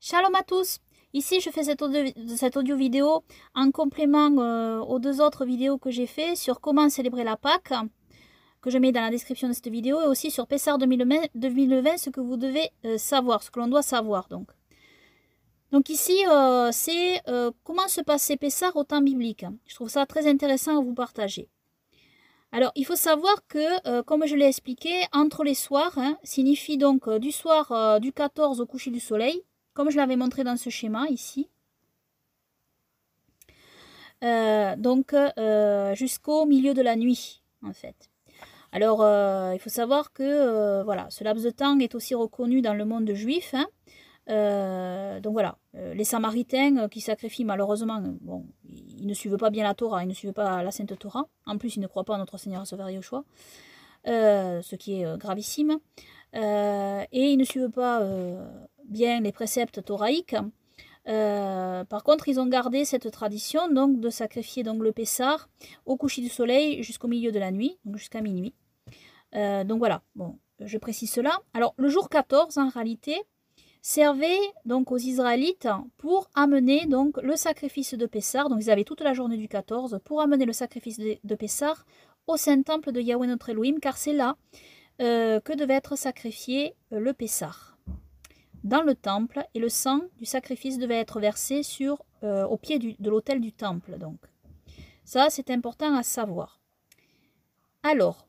Shalom à tous. Ici, je fais cette audio vidéo en complément aux deux autres vidéos que j'ai fait sur comment célébrer la Pâque, que je mets dans la description de cette vidéo, et aussi sur Pessah 2020, ce que vous devez savoir, ce que l'on doit savoir. Donc ici, c'est comment se passait Pessah au temps biblique. Je trouve ça très intéressant à vous partager. Alors, il faut savoir que, comme je l'ai expliqué, entre les soirs signifie donc du soir du 14 au coucher du soleil, comme je l'avais montré dans ce schéma ici. Jusqu'au milieu de la nuit, en fait. Alors, il faut savoir que voilà, ce laps de temps est aussi reconnu dans le monde juif. Donc voilà, les Samaritains qui sacrifient malheureusement, bon, ils ne suivent pas bien la Torah, ils ne suivent pas la Sainte Torah. En plus, ils ne croient pas à notre Seigneur Sauveur Yeshua, ce qui est gravissime. Et ils ne suivent pas bien les préceptes thoraïques. Par contre, ils ont gardé cette tradition donc de sacrifier donc le Pessah au coucher du soleil jusqu'au milieu de la nuit, donc jusqu'à minuit. Donc voilà, bon, je précise cela. Alors le jour 14, en réalité, servait donc aux Israélites pour amener donc le sacrifice de Pessah. Donc ils avaient toute la journée du 14 pour amener le sacrifice de Pessah au Saint-Temple de Yahweh notre Elohim, car c'est là que devait être sacrifié le Pessah dans le temple, et le sang du sacrifice devait être versé au pied de l'autel du temple. Donc, ça, c'est important à savoir. Alors,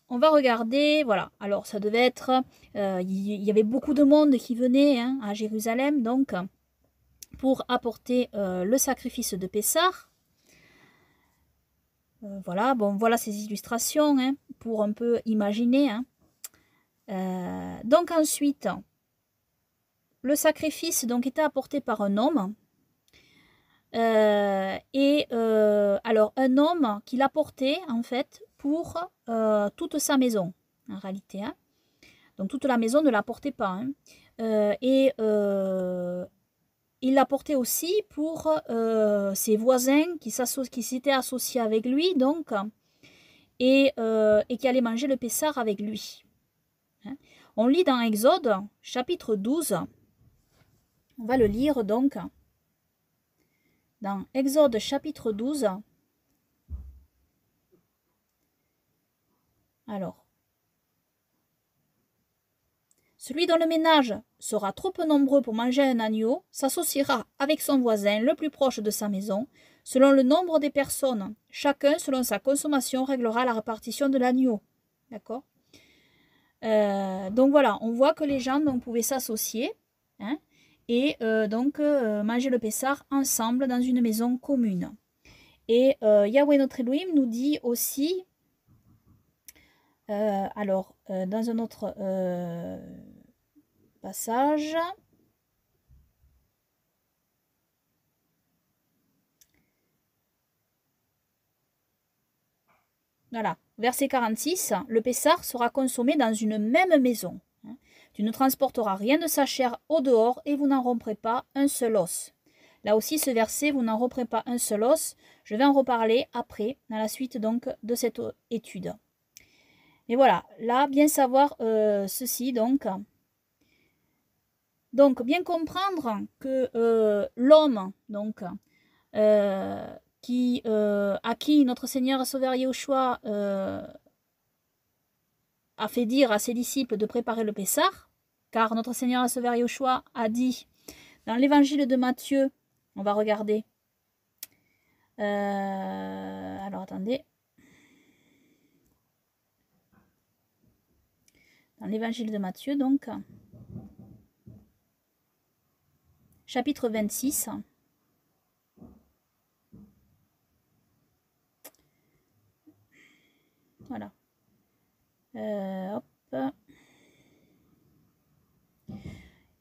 on va regarder, voilà. Alors, ça devait être, il y avait beaucoup de monde qui venait à Jérusalem, donc, pour apporter le sacrifice de Pessah. Voilà, bon, voilà ces illustrations pour un peu imaginer. Donc ensuite, le sacrifice donc était apporté par un homme. Alors un homme qui l'apportait en fait pour toute sa maison en réalité. Donc toute la maison ne l'apportait pas. Il l'apportait aussi pour ses voisins qui s'étaient associés avec lui donc et qui allaient manger le Pessah avec lui. On lit dans Exode chapitre 12. On va le lire donc. Dans Exode chapitre 12, alors, celui dont le ménage sera trop peu nombreux pour manger un agneau s'associera avec son voisin le plus proche de sa maison, selon le nombre des personnes. Chacun, selon sa consommation, réglera la répartition de l'agneau. D'accord ? Donc voilà, on voit que les gens donc, pouvaient s'associer et manger le Pessah ensemble dans une maison commune. Et Yahweh notre Elohim nous dit aussi, dans un autre passage, voilà, verset 46, le Pessah sera consommé dans une même maison. Tu ne transporteras rien de sa chair au dehors et vous n'en romprez pas un seul os. Là aussi, ce verset, vous n'en romprez pas un seul os. Je vais en reparler après, dans la suite donc de cette étude. Et voilà, là, bien savoir ceci donc. Donc, bien comprendre que l'homme, donc, à qui notre Seigneur Sauveur Yeshua a fait dire à ses disciples de préparer le Pessah, car notre Seigneur Sauveur Yeshua a dit dans l'évangile de Matthieu, on va regarder, alors attendez, dans l'évangile de Matthieu donc, chapitre 26, voilà, hop.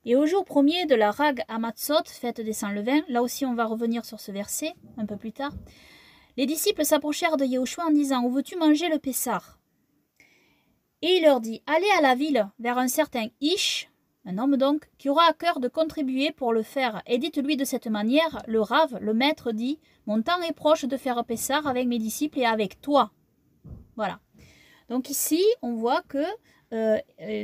Et au jour premier de la Rag Hamatzot, fête des sans levain, là aussi on va revenir sur ce verset un peu plus tard, les disciples s'approchèrent de Yahushua en disant « Où veux-tu manger le Pessah ?» Et il leur dit « Allez à la ville vers un certain Ish, un homme donc, qui aura à cœur de contribuer pour le faire, et dites-lui de cette manière, le Rav, le maître, dit « Mon temps est proche de faire Pessah avec mes disciples et avec toi. » Voilà. Donc ici, on voit que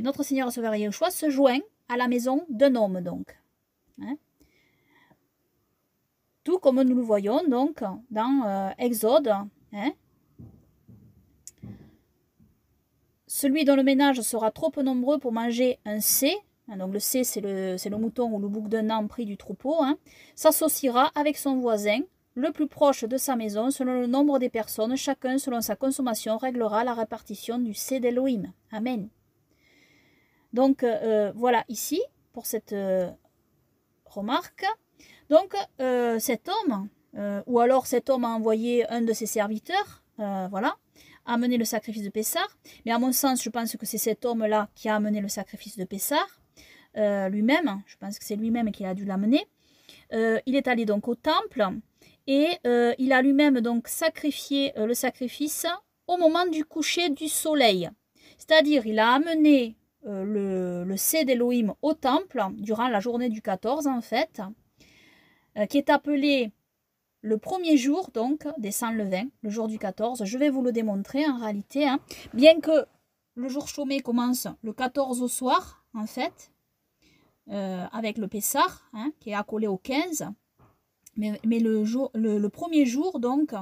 notre Seigneur Sauveur Yahushua se joint à la maison d'un homme donc. Hein. Tout comme nous le voyons donc dans Exode. Hein. Celui dont le ménage sera trop peu nombreux pour manger un C, donc le C c'est le mouton ou le bouc d'un an pris du troupeau, hein, s'associera avec son voisin le plus proche de sa maison selon le nombre des personnes, chacun selon sa consommation réglera la répartition du C d'Elohim. Amen. Donc voilà ici pour cette remarque. Donc cet homme, ou alors cet homme a envoyé un de ses serviteurs, voilà, amener le sacrifice de Pessah. Mais à mon sens, je pense que c'est cet homme-là qui a amené le sacrifice de Pessah lui-même. Je pense que c'est lui-même qui a dû l'amener. Il est allé donc au temple et il a lui-même donc sacrifié le sacrifice au moment du coucher du soleil. C'est-à-dire, il a amené le C d'Elohim au temple durant la journée du 14 en fait, qui est appelé le premier jour donc des sans levain, le jour du 14. Je vais vous le démontrer en réalité. Hein. Bien que le jour chômé commence le 14 au soir, en fait, avec le Pessah, hein, qui est accolé au 15. Mais le premier jour, donc,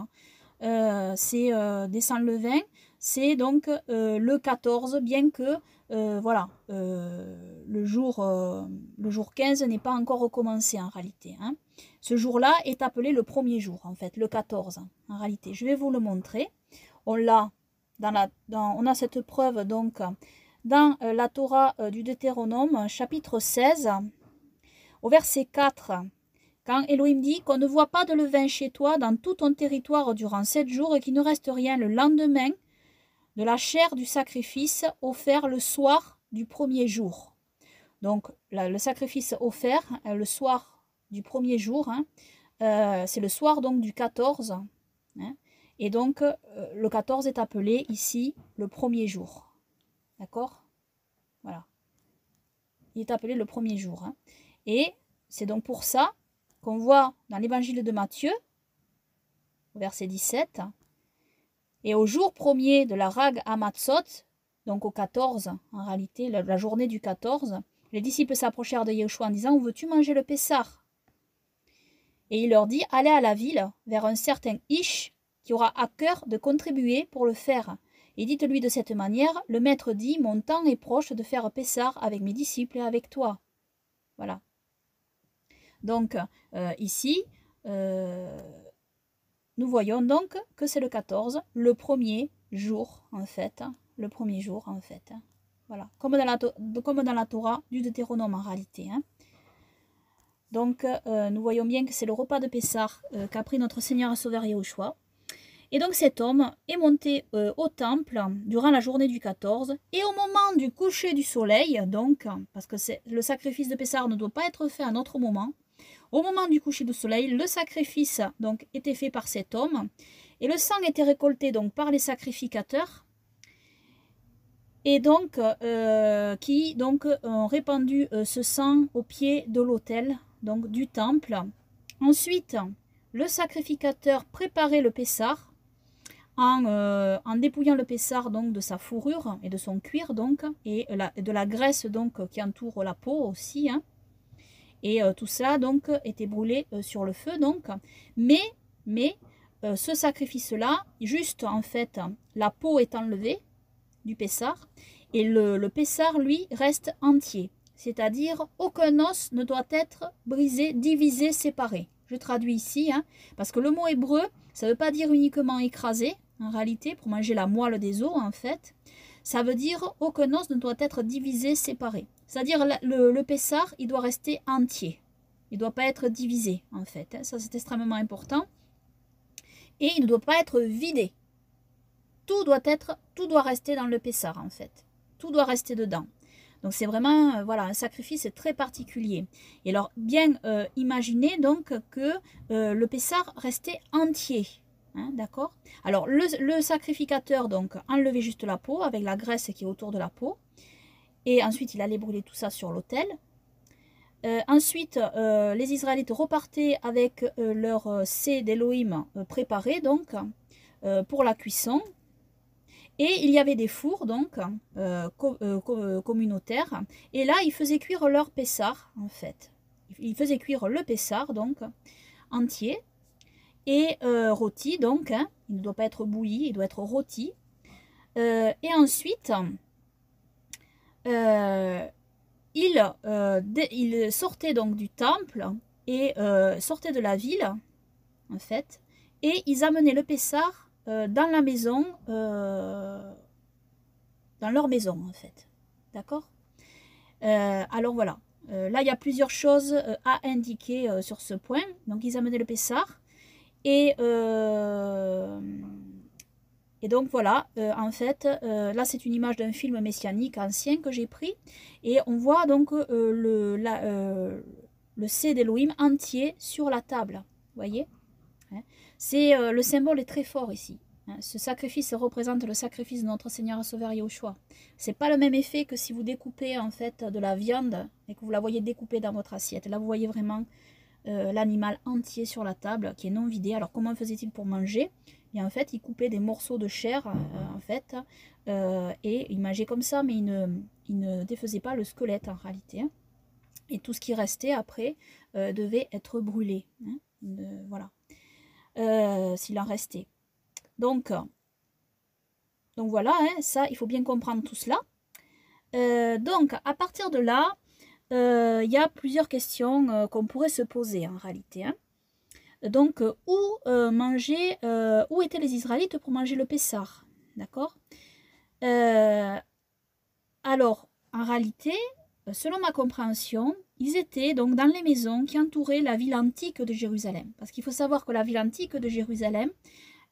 c'est des sans levain, c'est donc le 14, bien que voilà, le jour 15 n'est pas encore recommencé en réalité. Hein. Ce jour-là est appelé le premier jour, en fait, le 14, en réalité. Je vais vous le montrer. On a cette preuve, donc, dans la Torah du Deutéronome, chapitre 16, au verset 4, quand Elohim dit qu'on ne voit pas de levain chez toi dans tout ton territoire durant 7 jours et qu'il ne reste rien le lendemain de la chair du sacrifice offert le soir du premier jour. Donc, le sacrifice offert le soir du premier jour, hein, c'est le soir donc du 14. Hein, et donc, le 14 est appelé ici le premier jour. D'accord? Voilà. Il est appelé le premier jour. Hein. Et c'est donc pour ça qu'on voit dans l'évangile de Matthieu, verset 17, et au jour premier de la Rag Hamatzot, donc au 14, en réalité, la journée du 14, les disciples s'approchèrent de Yeshua en disant « Où veux-tu manger le Pessah ?» Et il leur dit « Allez à la ville, vers un certain Ish, qui aura à cœur de contribuer pour le faire. Et dites-lui de cette manière, le maître dit, mon temps est proche de faire Pessah avec mes disciples et avec toi. » Voilà. Donc, ici, nous voyons donc que c'est le 14, le premier jour, en fait. Le premier jour, en fait. Voilà. Comme dans la Torah du Deutéronome, en réalité. Hein. Donc, nous voyons bien que c'est le repas de Pessah qu'a pris notre Seigneur et Sauveur Yahushua. Et donc, cet homme est monté au temple durant la journée du 14. Et au moment du coucher du soleil, donc, parce que le sacrifice de Pessah ne doit pas être fait à un autre moment, au moment du coucher du soleil, le sacrifice donc, était fait par cet homme. Et le sang était récolté donc, par les sacrificateurs. Et donc, qui donc, ont répandu ce sang au pied de l'autel, donc du temple. Ensuite, le sacrificateur préparait le Pessah en dépouillant le Pessah donc, de sa fourrure et de son cuir, donc, et de la graisse donc, qui entoure la peau aussi. Hein. Et tout ça donc, était brûlé sur le feu. Donc. Mais ce sacrifice-là, juste en fait, la peau est enlevée du Pessah, et le Pessah, lui, reste entier. C'est-à-dire, aucun os ne doit être brisé, divisé, séparé. Je traduis ici, hein, parce que le mot hébreu, ça ne veut pas dire uniquement écrasé, en réalité, pour manger la moelle des os, en fait. Ça veut dire, aucun os ne doit être divisé, séparé. C'est-à-dire, le Pessah, il doit rester entier. Il ne doit pas être divisé, en fait. Hein. Ça, c'est extrêmement important. Et il ne doit pas être vidé. Tout doit rester dans le Pessah, en fait. Tout doit rester dedans. Donc, c'est vraiment voilà, un sacrifice très particulier. Et alors, bien imaginez donc que le Pessah restait entier. Hein, d'accord? Alors, le sacrificateur donc enlevait juste la peau avec la graisse qui est autour de la peau. Et ensuite, il allait brûler tout ça sur l'autel. Ensuite, les Israélites repartaient avec leur C d'Elohim préparé donc pour la cuisson. Et il y avait des fours, donc, communautaires. Et là, ils faisaient cuire leur Pessah, en fait. Ils il faisait cuire le pessar, donc, entier, et rôti, donc, hein, il ne doit pas être bouilli, il doit être rôti. Et ensuite, il sortait donc du temple et sortait de la ville, en fait, et ils amenaient le pessar dans la maison, dans leur maison, en fait. D'accord? Alors voilà. Là, il y a plusieurs choses à indiquer sur ce point. Donc, ils amenaient le pessar. Et donc voilà, en fait, là c'est une image d'un film messianique ancien que j'ai pris. Et on voit donc le C d'Elohim entier sur la table. Vous voyez, hein. Le symbole est très fort ici. Hein. Ce sacrifice représente le sacrifice de notre Seigneur et Sauveur Yahushua. C'est pas le même effet que si vous découpez en fait de la viande et que vous la voyez découpée dans votre assiette. Là vous voyez vraiment l'animal entier sur la table qui est non vidé. Alors comment faisait-il pour manger? Et en fait il coupait des morceaux de chair en fait et il mangeait comme ça, mais il ne défaisait pas le squelette en réalité, hein. Et tout ce qui restait après devait être brûlé, hein. Voilà, s'il en restait. Donc voilà, hein, ça il faut bien comprendre tout cela. Donc à partir de là, il y a plusieurs questions qu'on pourrait se poser en réalité, hein. Donc, où étaient les Israélites pour manger le Pessar? D'accord? Alors, en réalité, selon ma compréhension, ils étaient donc dans les maisons qui entouraient la ville antique de Jérusalem. Parce qu'il faut savoir que la ville antique de Jérusalem,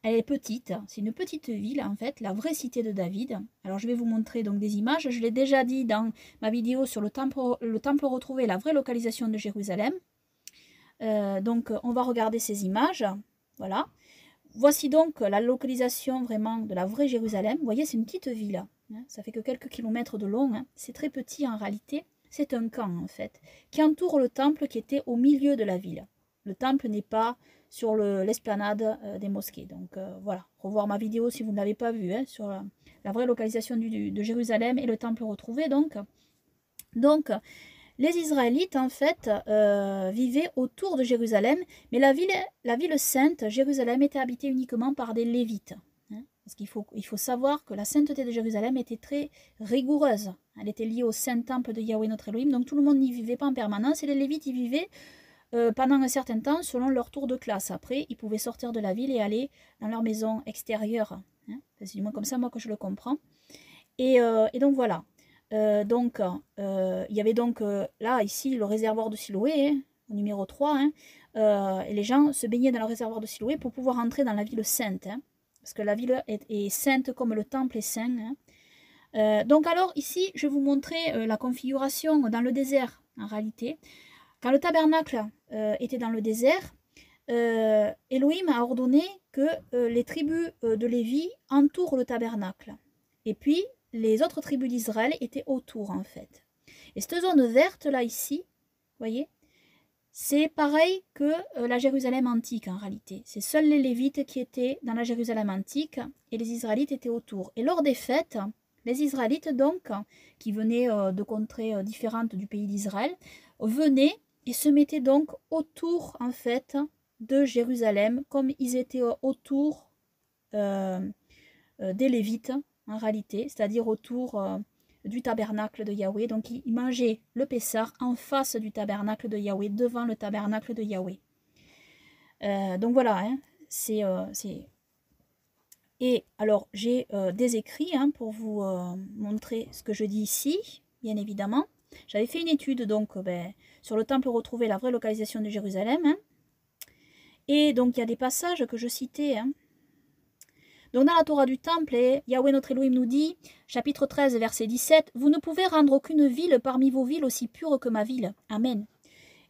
elle est petite, c'est une petite ville en fait, la vraie cité de David. Alors je vais vous montrer donc des images, je l'ai déjà dit dans ma vidéo sur le temple retrouvé, la vraie localisation de Jérusalem. Donc on va regarder ces images, voilà. Voici donc la localisation vraiment de la vraie Jérusalem. Vous voyez, c'est une petite ville, hein, ça fait que quelques kilomètres de long, hein. C'est très petit en réalité, c'est un camp en fait, qui entoure le temple qui était au milieu de la ville. Le temple n'est pas sur l'esplanade des mosquées. Donc voilà, revoir ma vidéo si vous ne l'avez pas vue, hein, sur la vraie localisation de Jérusalem et le temple retrouvé. Donc les Israélites en fait vivaient autour de Jérusalem, mais la ville sainte, Jérusalem, était habitée uniquement par des Lévites. Hein, parce qu'il faut savoir que la sainteté de Jérusalem était très rigoureuse. Elle était liée au saint temple de Yahweh notre Elohim, donc tout le monde n'y vivait pas en permanence, et les Lévites y vivaient pendant un certain temps selon leur tour de classe. Après, ils pouvaient sortir de la ville et aller dans leur maison extérieure. Hein. C'est du moins comme ça moi que je le comprends. Et donc voilà. Il y avait donc là, ici, le réservoir de Siloé, hein, au numéro 3. Hein, et les gens se baignaient dans le réservoir de Siloé pour pouvoir entrer dans la ville sainte. Hein, parce que la ville est sainte comme le temple est saint. Hein. Donc alors, ici, je vais vous montrer la configuration dans le désert, en réalité. Quand le tabernacle était dans le désert, Elohim a ordonné que les tribus de Lévi entourent le tabernacle. Et puis, les autres tribus d'Israël étaient autour, en fait. Et cette zone verte, là, ici, vous voyez, c'est pareil que la Jérusalem antique, en réalité. C'est seuls les Lévites qui étaient dans la Jérusalem antique et les Israélites étaient autour. Et lors des fêtes, les Israélites, donc, qui venaient de contrées différentes du pays d'Israël, venaient et se mettaient donc autour, en fait, de Jérusalem, comme ils étaient autour des Lévites, en réalité, c'est-à-dire autour du tabernacle de Yahweh. Donc, ils mangeaient le Pessar en face du tabernacle de Yahweh, devant le tabernacle de Yahweh. Donc voilà, hein, Et alors, j'ai des écrits hein, pour vous montrer ce que je dis ici, bien évidemment. J'avais fait une étude donc sur le temple retrouvé, la vraie localisation de Jérusalem. Hein. Et donc, il y a des passages que je citais. Hein. Donc, dans la Torah du temple, Yahweh notre Elohim nous dit, chapitre 13, verset 17, « Vous ne pouvez rendre aucune ville parmi vos villes aussi pure que ma ville. Amen. »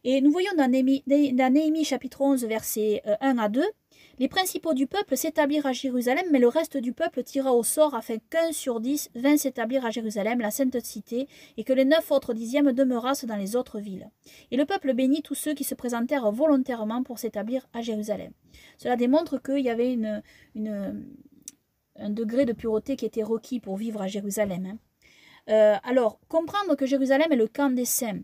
Et nous voyons dans Néhémie chapitre 11, versets 1 à 2, « Les principaux du peuple s'établirent à Jérusalem, mais le reste du peuple tira au sort afin qu'1 sur 10 vint s'établir à Jérusalem, la sainte cité, et que les 9 autres dixièmes demeurassent dans les autres villes. Et le peuple bénit tous ceux qui se présentèrent volontairement pour s'établir à Jérusalem. » Cela démontre qu'il y avait un degré de pureté qui était requis pour vivre à Jérusalem. Hein. Alors, comprendre que Jérusalem est le camp des saints,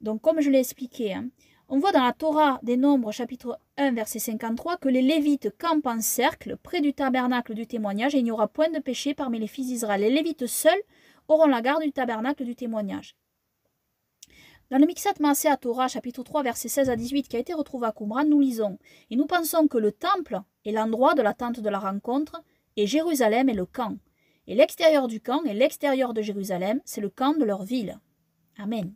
Donc, comme je l'ai expliqué, hein, on voit dans la Torah des Nombres, chapitre 1, verset 53, que les Lévites campent en cercle près du tabernacle du témoignage et il n'y aura point de péché parmi les fils d'Israël. Les Lévites seuls auront la garde du tabernacle du témoignage. Dans le Mixat Maaseh Torah, chapitre 3, verset 16 à 18, qui a été retrouvé à Qumran, nous lisons « Et nous pensons que le temple est l'endroit de la tente de la rencontre, et Jérusalem est le camp. Et l'extérieur du camp et l'extérieur de Jérusalem, c'est le camp de leur ville. » Amen.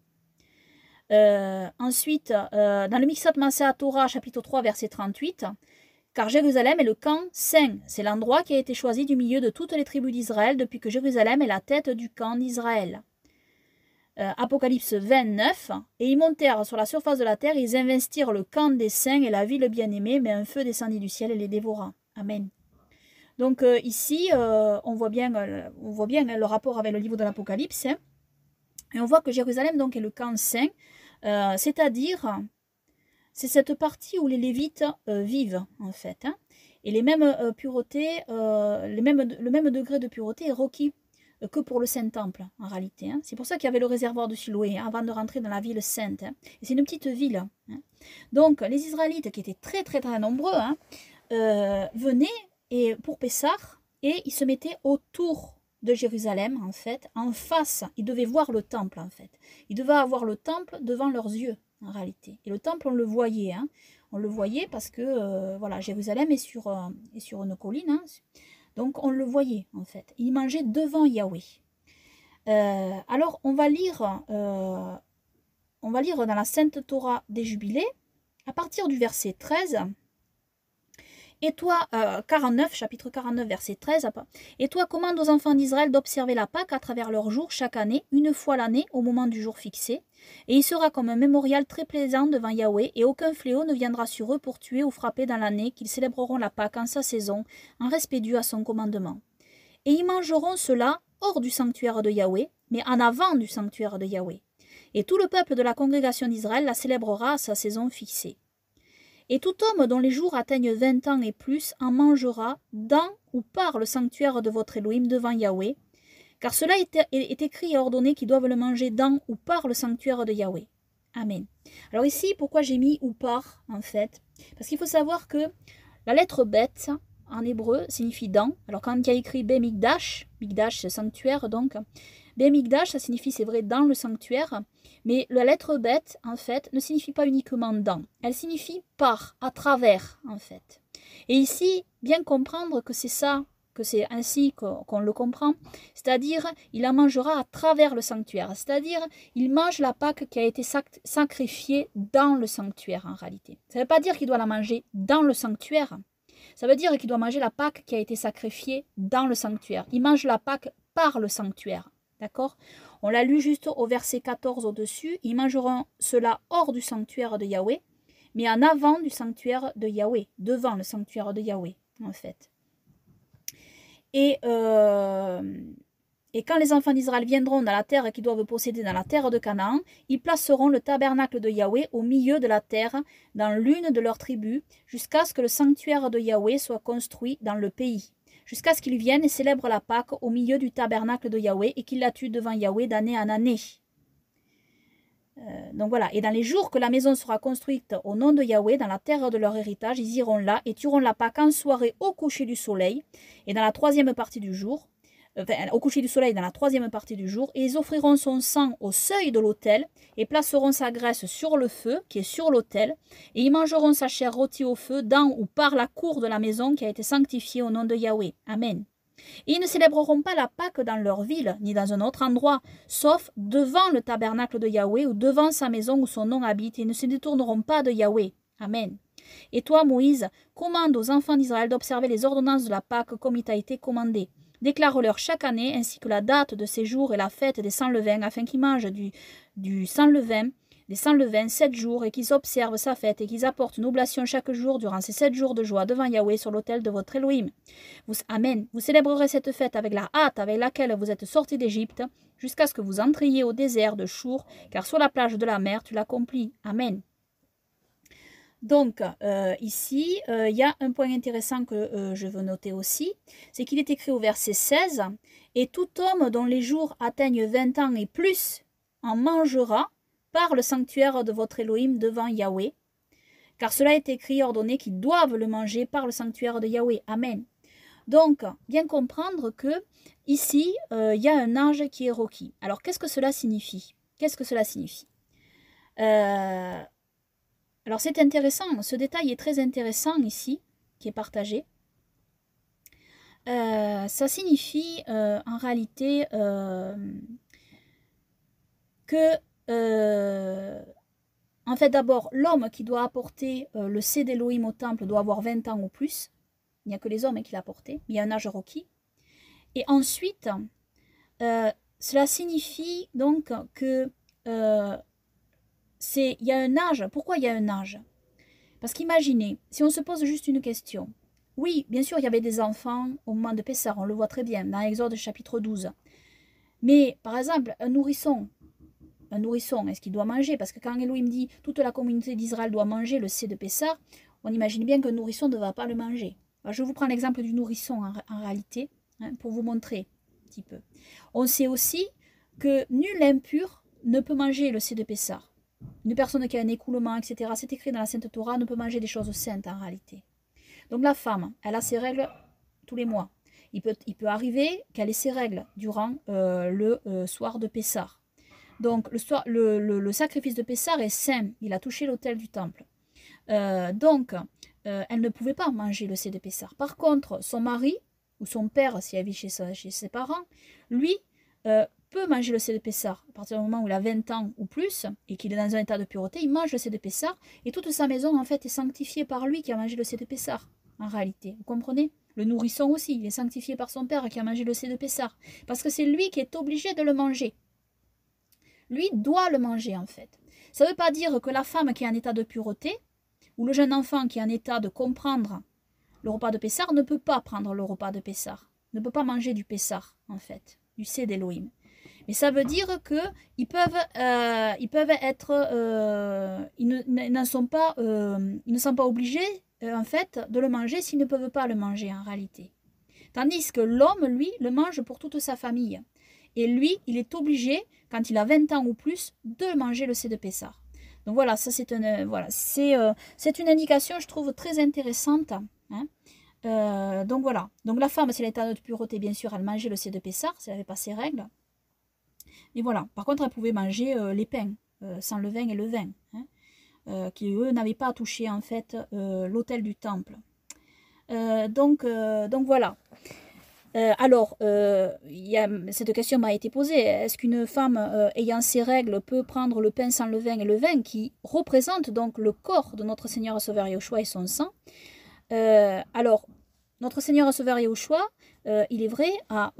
Ensuite, dans le Mixat Maaseh Torah, chapitre 3, verset 38, « Car Jérusalem est le camp saint, c'est l'endroit qui a été choisi du milieu de toutes les tribus d'Israël, depuis que Jérusalem est la tête du camp d'Israël. » Apocalypse 29, « Et ils montèrent sur la surface de la terre, ils investirent le camp des saints et la ville bien-aimée, mais un feu descendit du ciel et les dévora. » Amen. Donc ici, on voit bien le rapport avec le livre de l'Apocalypse, hein, et on voit que Jérusalem donc, est le camp saint, c'est-à-dire, c'est cette partie où les Lévites vivent, en fait. Hein, et les mêmes puretés, le même degré de pureté est requis que pour le Saint-Temple, en réalité. Hein. C'est pour ça qu'il y avait le réservoir de Siloé, hein, avant de rentrer dans la ville sainte. Hein. Et c'est une petite ville. Hein. Donc, les Israélites, qui étaient très, très, très nombreux, hein, venaient et, pour Pessah, et ils se mettaient autour de Jérusalem, en fait, en face. Ils devaient voir le temple, en fait. Ils devaient avoir le temple devant leurs yeux, en réalité. Et le temple, on le voyait. Hein. On le voyait parce que, voilà, Jérusalem est sur une colline. Hein. Donc, on le voyait, en fait. Ils mangeaient devant Yahweh. Alors, on va lire dans la Sainte Torah des Jubilés, à partir du verset 13... Et toi, 49, chapitre 49, verset 13, et toi, commande aux enfants d'Israël d'observer la Pâque à travers leurs jours chaque année, une fois l'année, au moment du jour fixé. Et il sera comme un mémorial très plaisant devant Yahweh, et aucun fléau ne viendra sur eux pour tuer ou frapper dans l'année, qu'ils célébreront la Pâque en sa saison, en respect dû à son commandement. Et ils mangeront cela hors du sanctuaire de Yahweh, mais en avant du sanctuaire de Yahweh. Et tout le peuple de la congrégation d'Israël la célébrera à sa saison fixée. Et tout homme dont les jours atteignent 20 ans et plus en mangera dans ou par le sanctuaire de votre Elohim devant Yahweh, car cela est écrit et ordonné qu'ils doivent le manger dans ou par le sanctuaire de Yahweh. Amen. Alors ici, pourquoi j'ai mis ou par, en fait? Parce qu'il faut savoir que la lettre bet, en hébreu, signifie dans. Alors quand il y a écrit Bemikdash, Mikdash c'est sanctuaire donc, Bemikdash, ça signifie, c'est vrai, dans le sanctuaire, mais la lettre bet, en fait, ne signifie pas uniquement dans. Elle signifie par, à travers, en fait. Et ici, bien comprendre que c'est ça, que c'est ainsi qu'on le comprend, c'est-à-dire, il la mangera à travers le sanctuaire, c'est-à-dire, il mange la Pâque qui a été sacrifiée dans le sanctuaire, en réalité. Ça ne veut pas dire qu'il doit la manger dans le sanctuaire, ça veut dire qu'il doit manger la Pâque qui a été sacrifiée dans le sanctuaire. Il mange la Pâque par le sanctuaire. D'accord? On l'a lu juste au verset 14 au-dessus. Ils mangeront cela hors du sanctuaire de Yahweh, mais en avant du sanctuaire de Yahweh, devant le sanctuaire de Yahweh, en fait. Et quand les enfants d'Israël viendront dans la terre qu'ils doivent posséder dans la terre de Canaan, ils placeront le tabernacle de Yahweh au milieu de la terre, dans l'une de leurs tribus, jusqu'à ce que le sanctuaire de Yahweh soit construit dans le pays. Jusqu'à ce qu'ils viennent et célèbrent la Pâque au milieu du tabernacle de Yahweh et qu'ils la tuent devant Yahweh d'année en année. Donc voilà, et dans les jours que la maison sera construite au nom de Yahweh, dans la terre de leur héritage, ils iront là et tueront la Pâque en soirée au coucher du soleil et dans la troisième partie du jour, au coucher du soleil dans la troisième partie du jour, et ils offriront son sang au seuil de l'autel, et placeront sa graisse sur le feu, qui est sur l'autel, et ils mangeront sa chair rôtie au feu, dans ou par la cour de la maison qui a été sanctifiée au nom de Yahweh. Amen. Et ils ne célébreront pas la Pâque dans leur ville, ni dans un autre endroit, sauf devant le tabernacle de Yahweh, ou devant sa maison où son nom habite, et ils ne se détourneront pas de Yahweh. Amen. Et toi, Moïse, commande aux enfants d'Israël d'observer les ordonnances de la Pâque comme il t'a été commandé. Déclare-leur chaque année, ainsi que la date de ces jours et la fête des sans-levains, afin qu'ils mangent du sans-levain, des sans-levains 7 jours, et qu'ils observent sa fête, et qu'ils apportent une oblation chaque jour durant ces 7 jours de joie devant Yahweh sur l'autel de votre Elohim. Amen. Vous célébrerez cette fête avec la hâte avec laquelle vous êtes sortis d'Égypte, jusqu'à ce que vous entriez au désert de Chour, car sur la plage de la mer tu l'accomplis. Amen. Donc, ici, il y a un point intéressant que je veux noter aussi, c'est qu'il est écrit au verset 16, « Et tout homme dont les jours atteignent 20 ans et plus en mangera par le sanctuaire de votre Elohim devant Yahweh, car cela est écrit et ordonné qu'ils doivent le manger par le sanctuaire de Yahweh. Amen. Donc, bien comprendre que ici, il y a un âge qui est requis. Alors, qu'est-ce que cela signifie? Qu'est-ce que cela signifie? Alors, c'est intéressant, ce détail est très intéressant ici, qui est partagé. Ça signifie en réalité que, en fait, d'abord, l'homme qui doit apporter le C d'Elohim au temple doit avoir 20 ans ou plus. Il n'y a que les hommes qui l'apportent, il y a un âge requis. Et ensuite, cela signifie donc que il y a un âge. Pourquoi il y a un âge? Parce qu'imaginez, si on se pose juste une question. Oui, bien sûr, il y avait des enfants au moment de Pessah, on le voit très bien, dans Exode chapitre 12. Mais, par exemple, un nourrisson, est-ce qu'il doit manger? Parce que quand Elohim dit « toute la communauté d'Israël doit manger le C de Pessah », on imagine bien qu'un nourrisson ne va pas le manger. Alors, je vous prends l'exemple du nourrisson en réalité, hein, pour vous montrer un petit peu. On sait aussi que nul impur ne peut manger le C de Pessah. Une personne qui a un écoulement, etc., c'est écrit dans la Sainte Torah, ne peut manger des choses saintes en réalité. Donc la femme, elle a ses règles tous les mois. Il peut arriver qu'elle ait ses règles durant le soir de Pessah. Donc le sacrifice de Pessah est saint, il a touché l'autel du temple. Donc elle ne pouvait pas manger le C de Pessah. Par contre, son mari, ou son père, si elle vit chez ses parents, lui, peut manger le C de Pessah. À partir du moment où il a 20 ans ou plus, et qu'il est dans un état de pureté, il mange le C de Pessah, et toute sa maison, en fait, est sanctifiée par lui qui a mangé le C de Pessah, en réalité. Vous comprenez? Le nourrisson aussi, il est sanctifié par son père qui a mangé le C de Pessah. Parce que c'est lui qui est obligé de le manger. Lui doit le manger, en fait. Ça ne veut pas dire que la femme qui est en état de pureté, ou le jeune enfant qui est en état de comprendre le repas de Pessah, ne peut pas prendre le repas de Pessah, ne peut pas manger du Pessah, en fait, du C d'Elohim. Mais ça veut dire qu'ils peuvent être, ils ne sont pas obligés, en fait, de le manger s'ils ne peuvent pas le manger, en réalité. Tandis que l'homme, lui, le mange pour toute sa famille. Et lui, il est obligé, quand il a 20 ans ou plus, de manger le C de Pessah. Donc voilà, ça c'est une indication, je trouve, très intéressante. Hein. Donc voilà. Donc la femme, c'est l'état de pureté, bien sûr, elle mangeait le C de Pessah, si elle n'avait pas ses règles. Mais voilà. Par contre, elle pouvait manger les pains, sans le vin et le vin, hein, qui eux n'avaient pas touché en fait l'autel du temple. Donc voilà. Alors, cette question m'a été posée. Est-ce qu'une femme ayant ses règles peut prendre le pain sans le vin et le vin qui représente donc le corps de notre Seigneur et Sauveur Yahushua et son sang? Alors, notre Seigneur et Sauveur Yahushua, il est vrai, a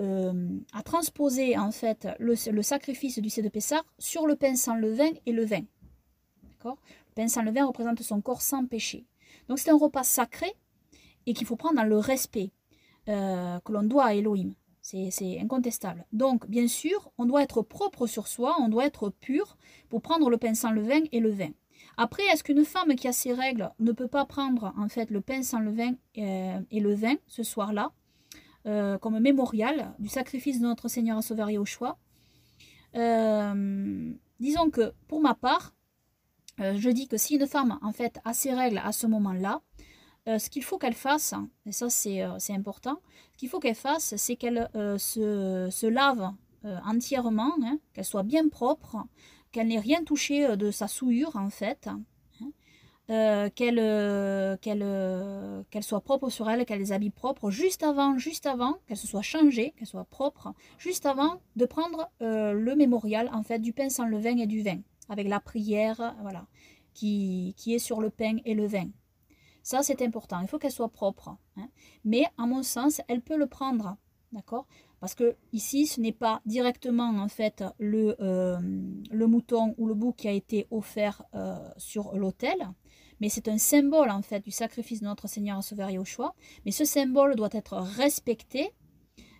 transposé en fait le sacrifice du C de Pessah sur le pain sans le vin et le vin. D'accord? Le pain sans le vin représente son corps sans péché. Donc c'est un repas sacré et qu'il faut prendre dans le respect que l'on doit à Elohim. C'est incontestable. Donc, bien sûr, on doit être propre sur soi, on doit être pur pour prendre le pain sans le vin et le vin. Après, est-ce qu'une femme qui a ses règles ne peut pas prendre en fait le pain sans le vin et le vin ce soir-là, comme mémorial du sacrifice de notre Seigneur et Sauveur Yahushua? Disons que pour ma part, je dis que si une femme en fait a ses règles à ce moment-là, ce qu'il faut qu'elle fasse, et ça c'est important, ce qu'il faut qu'elle fasse, c'est qu'elle se lave entièrement, hein, qu'elle soit bien propre, qu'elle n'ait rien touché de sa souillure en fait, hein, qu'elle soit propre sur elle, qu'elle les habille propres, juste avant qu'elle se soit changée, qu'elle soit propre, juste avant de prendre le mémorial en fait du pain sans le vin et du vin, avec la prière, voilà, qui est sur le pain et le vin. Ça, c'est important. Il faut qu'elle soit propre. Hein. Mais, à mon sens, elle peut le prendre. D'accord? Parce que ici, ce n'est pas directement, en fait, le mouton ou le bouc qui a été offert sur l'autel. Mais c'est un symbole, en fait, du sacrifice de notre Seigneur et Sauveur Yahushua. Mais ce symbole doit être respecté.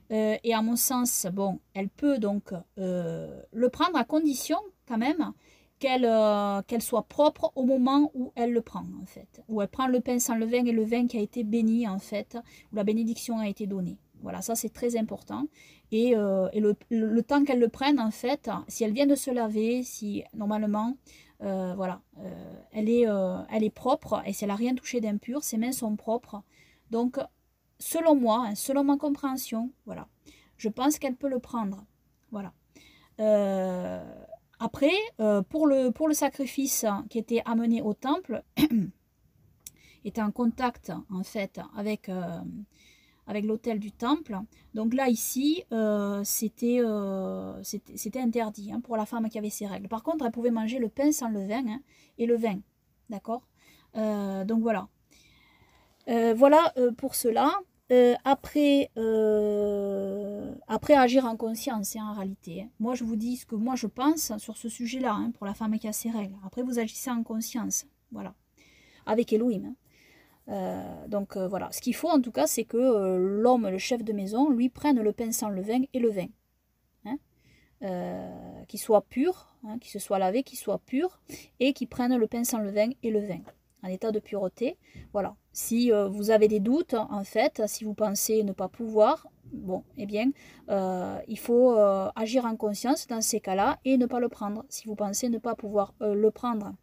Et à mon sens, bon, elle peut donc le prendre à condition, quand même, qu'elle soit propre au moment où elle le prend, en fait. Où elle prend le pain sans le vin et le vin qui a été béni, en fait, où la bénédiction a été donnée. Voilà, ça c'est très important. Et le temps qu'elle le prenne, en fait, si elle vient de se laver, si normalement, voilà, elle est propre, et si elle n'a rien touché d'impur, ses mains sont propres. Donc, selon moi, hein, selon ma compréhension, voilà, je pense qu'elle peut le prendre. Voilà. Après, pour le sacrifice qui était amené au temple, était en contact, en fait, avec l'autel du temple. Donc là, ici, c'était interdit, hein, pour la femme qui avait ses règles. Par contre, elle pouvait manger le pain sans levain, hein, et le vin. D'accord. Donc voilà. Voilà pour cela. Après agir en conscience, hein, en réalité. Hein. Moi, je vous dis ce que moi je pense sur ce sujet-là, hein, pour la femme qui a ses règles. Après, vous agissez en conscience. Voilà. Avec Elohim. Hein. Donc voilà, ce qu'il faut en tout cas, c'est que l'homme, le chef de maison, lui prenne le pain sans levain et le vin. Hein, qu'il soit pur, hein, qu'il se soit lavé, qu'il soit pur, et qu'il prenne le pain sans levain et le vin, en état de pureté. Voilà. Si vous avez des doutes, en fait, si vous pensez ne pas pouvoir, bon, eh bien, il faut agir en conscience dans ces cas-là et ne pas le prendre, si vous pensez ne pas pouvoir le prendre.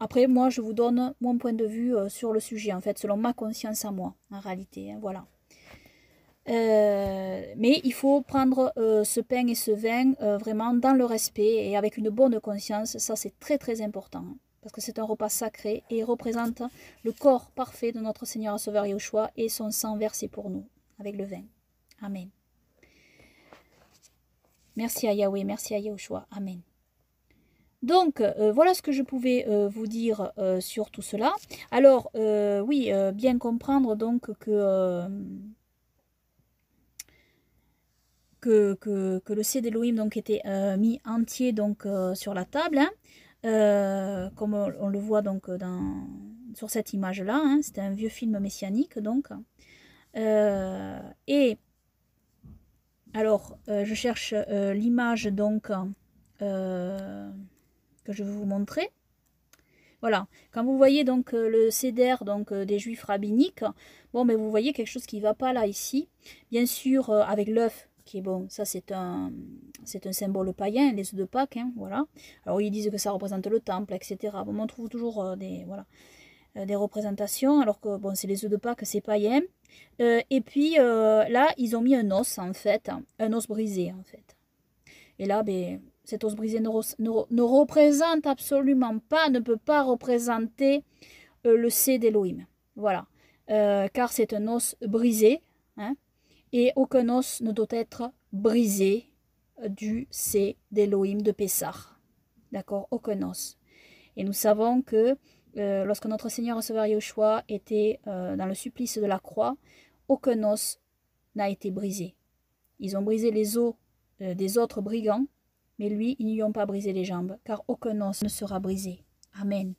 Après, moi, je vous donne mon point de vue sur le sujet, en fait, selon ma conscience à moi, en réalité, hein, voilà. Mais il faut prendre ce pain et ce vin vraiment dans le respect et avec une bonne conscience, ça c'est très très important, hein, parce que c'est un repas sacré et représente le corps parfait de notre Seigneur et Sauveur Yahushua et son sang versé pour nous, avec le vin. Amen. Merci à Yahweh, merci à Yahushua. Amen. Donc, voilà ce que je pouvais vous dire sur tout cela. Alors, oui, bien comprendre donc que le C d'Elohim donc était mis entier donc sur la table, hein, comme on le voit donc sur cette image-là. Hein, c'était un vieux film messianique donc. Et alors, je cherche l'image donc que je vais vous montrer. Voilà, quand vous voyez donc le seder donc des juifs rabbiniques, bon, mais vous voyez quelque chose qui ne va pas là ici. Bien sûr, avec l'œuf, qui est bon, ça c'est un symbole païen, les œufs de Pâques, hein, voilà. Alors ils disent que ça représente le temple, etc. Bon, on trouve toujours des représentations, alors que bon, c'est les œufs de Pâques, c'est païen. Et puis là, ils ont mis un os en fait, un os brisé en fait. Et là, ben, cet os brisé ne représente absolument pas, ne peut pas représenter le C d'Elohim. Voilà. Car c'est un os brisé, hein, et aucun os ne doit être brisé du C d'Elohim de Pessah. D'accord? Aucun os. Et nous savons que lorsque notre Seigneur et Sauveur Yahushua était dans le supplice de la croix, aucun os n'a été brisé. Ils ont brisé les os des autres brigands, mais lui, ils n'y ont pas brisé les jambes, car aucun os ne sera brisé. Amen.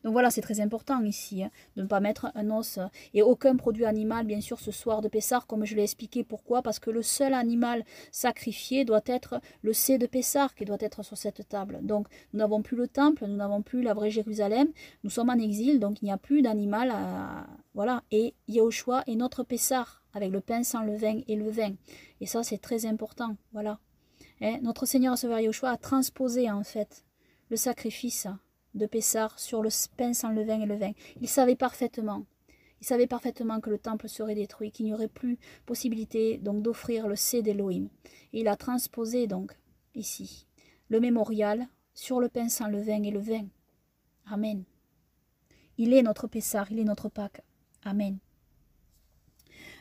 Donc voilà, c'est très important ici, hein, de ne pas mettre un os et aucun produit animal, bien sûr, ce soir de Pessah, comme je l'ai expliqué. Pourquoi? Parce que le seul animal sacrifié doit être le C de Pessah, qui doit être sur cette table. Donc, nous n'avons plus le temple, nous n'avons plus la vraie Jérusalem, nous sommes en exil, donc il n'y a plus d'animal. Voilà, et Yahushua est notre Pessah, avec le pain sans le vin et le vin. Et ça, c'est très important, voilà. Hein, notre Seigneur et Sauveur Yahushua a transposé, en fait, le sacrifice de Pessah sur le pain sans le vin et le vin. Il savait parfaitement que le temple serait détruit, qu'il n'y aurait plus possibilité donc d'offrir le C d'Elohim. Et il a transposé donc ici le mémorial sur le pain sans le vin et le vin. Amen. Il est notre Pessah, il est notre Pâques. Amen.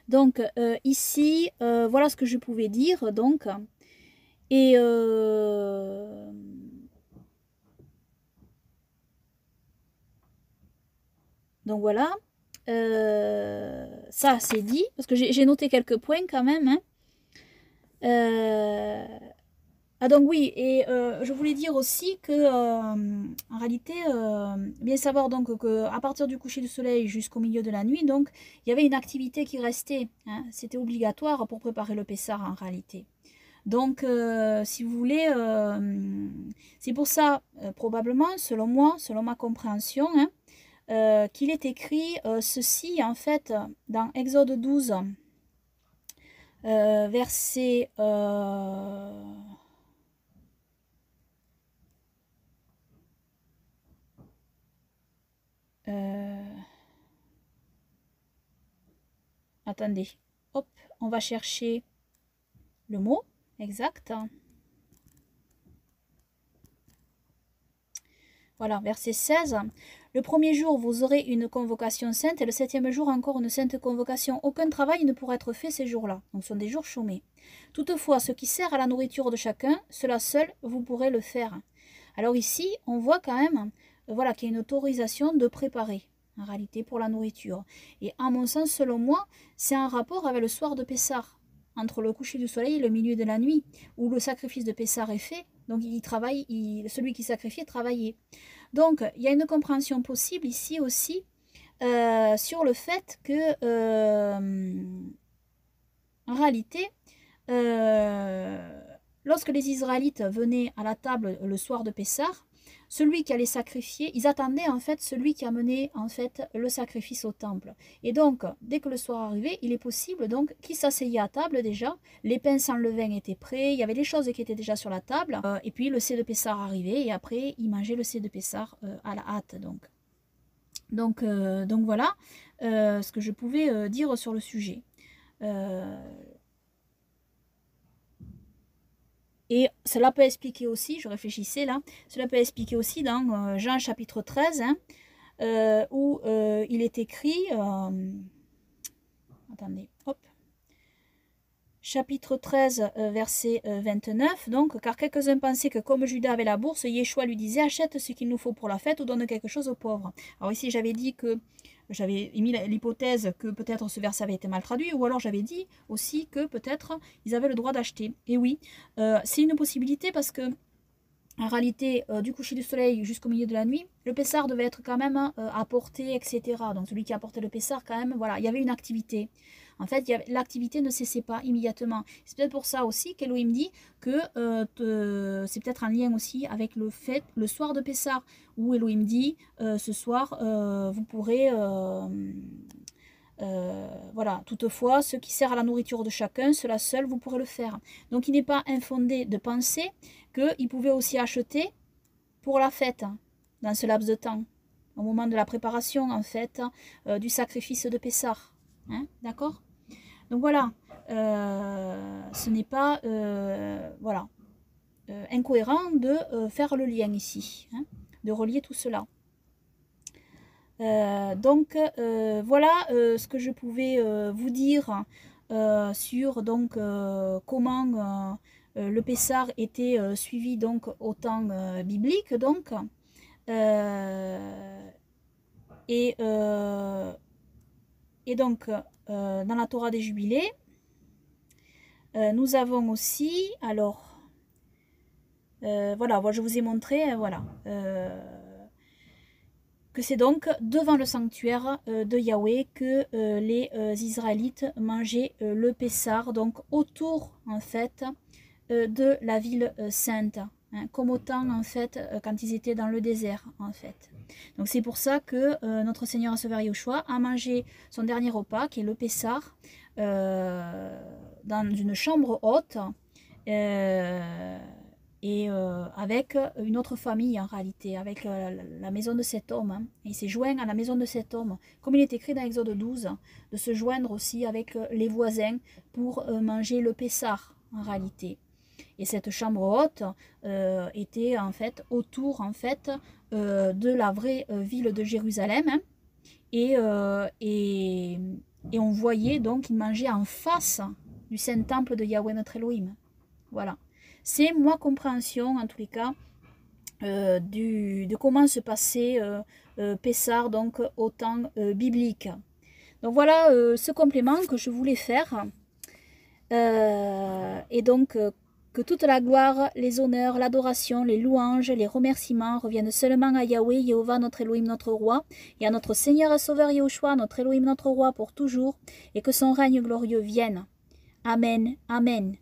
Donc ici, voilà ce que je pouvais dire donc. Et donc voilà, ça c'est dit, parce que j'ai noté quelques points quand même. Hein. Ah donc oui, et je voulais dire aussi que en réalité, bien savoir donc qu'à partir du coucher du soleil jusqu'au milieu de la nuit, donc il y avait une activité qui restait. Hein. C'était obligatoire pour préparer le Pessah en réalité. Donc, si vous voulez, c'est pour ça, probablement, selon moi, selon ma compréhension, hein, qu'il est écrit ceci, en fait, dans Exode 12, verset... attendez, hop, on va chercher le mot exact. Voilà, verset 16. Le premier jour, vous aurez une convocation sainte et le septième jour, encore une sainte convocation. Aucun travail ne pourra être fait ces jours-là. Donc, ce sont des jours chômés. Toutefois, ce qui sert à la nourriture de chacun, cela seul, vous pourrez le faire. Alors ici, on voit quand même voilà, qu'il y a une autorisation de préparer, en réalité, pour la nourriture. Et à mon sens, selon moi, c'est un rapport avec le soir de Pessah, entre le coucher du soleil et le milieu de la nuit, où le sacrifice de Pessah est fait. Donc il travaille, celui qui sacrifiait travaillait. Donc il y a une compréhension possible ici aussi sur le fait que en réalité, lorsque les Israélites venaient à la table le soir de Pessah, celui qui allait sacrifier, ils attendaient en fait celui qui amenait en fait le sacrifice au temple. Et donc, dès que le soir arrivait, il est possible donc qu'ils s'asseyaient à table déjà, les pains sans levain étaient prêts, il y avait des choses qui étaient déjà sur la table, et puis le seder de Pessah arrivait, et après, ils mangeaient le seder de Pessah à la hâte. Donc voilà ce que je pouvais dire sur le sujet. Et cela peut expliquer aussi, je réfléchissais là, cela peut expliquer aussi dans Jean chapitre 13, hein, où il est écrit, attendez, hop, chapitre 13, verset 29, donc, car quelques-uns pensaient que comme Judas avait la bourse, Yeshua lui disait, achète ce qu'il nous faut pour la fête ou donne quelque chose aux pauvres. Alors ici, j'avais dit que, j'avais émis l'hypothèse que peut-être ce verset avait été mal traduit, ou alors j'avais dit aussi que peut-être ils avaient le droit d'acheter. Et oui, c'est une possibilité parce que, en réalité, du coucher du soleil jusqu'au milieu de la nuit, le Pessar devait être quand même apporté, etc. Donc celui qui apportait le Pessar, quand même, voilà, il y avait une activité. En fait, l'activité ne cessait pas immédiatement. C'est peut-être pour ça aussi qu'Elohim dit que c'est peut-être un lien aussi avec le fait, le soir de Pessah, où Elohim dit, ce soir, vous pourrez... voilà, toutefois, ce qui sert à la nourriture de chacun, cela seul, vous pourrez le faire. Donc il n'est pas infondé de penser qu'il pouvait aussi acheter pour la fête, dans ce laps de temps, au moment de la préparation, en fait, du sacrifice de Pessah. Hein, d'accord? Donc voilà, ce n'est pas voilà, incohérent de faire le lien ici, hein, de relier tout cela. Donc voilà ce que je pouvais vous dire sur donc comment le Pessar était suivi donc au temps biblique donc et donc dans la Torah des Jubilés nous avons aussi alors voilà, je vous ai montré voilà que c'est donc devant le sanctuaire de Yahweh que les Israélites mangeaient le Pessar, donc autour en fait de la ville sainte, hein, comme au temps en fait quand ils étaient dans le désert en fait. Donc c'est pour ça que notre Seigneur et Sauveur Yeshua a mangé son dernier repas qui est le Pessar dans une chambre haute. Et avec une autre famille en réalité, avec la maison de cet homme. Hein. Et il s'est joint à la maison de cet homme, comme il est écrit dans Exode 12, de se joindre aussi avec les voisins pour manger le Pessar en réalité. Et cette chambre haute était en fait autour en fait de la vraie ville de Jérusalem. Hein. Et on voyait donc qu'il mangeait en face du saint temple de Yahweh notre Elohim. Voilà. C'est ma compréhension, en tous les cas, de comment se passait Pessar donc, au temps biblique. Donc voilà ce complément que je voulais faire. Et donc, que toute la gloire, les honneurs, l'adoration, les louanges, les remerciements reviennent seulement à Yahweh, Jéhovah, notre Elohim, notre roi, et à notre Seigneur et Sauveur Yahushua, notre Elohim, notre roi, pour toujours, et que son règne glorieux vienne. Amen, Amen.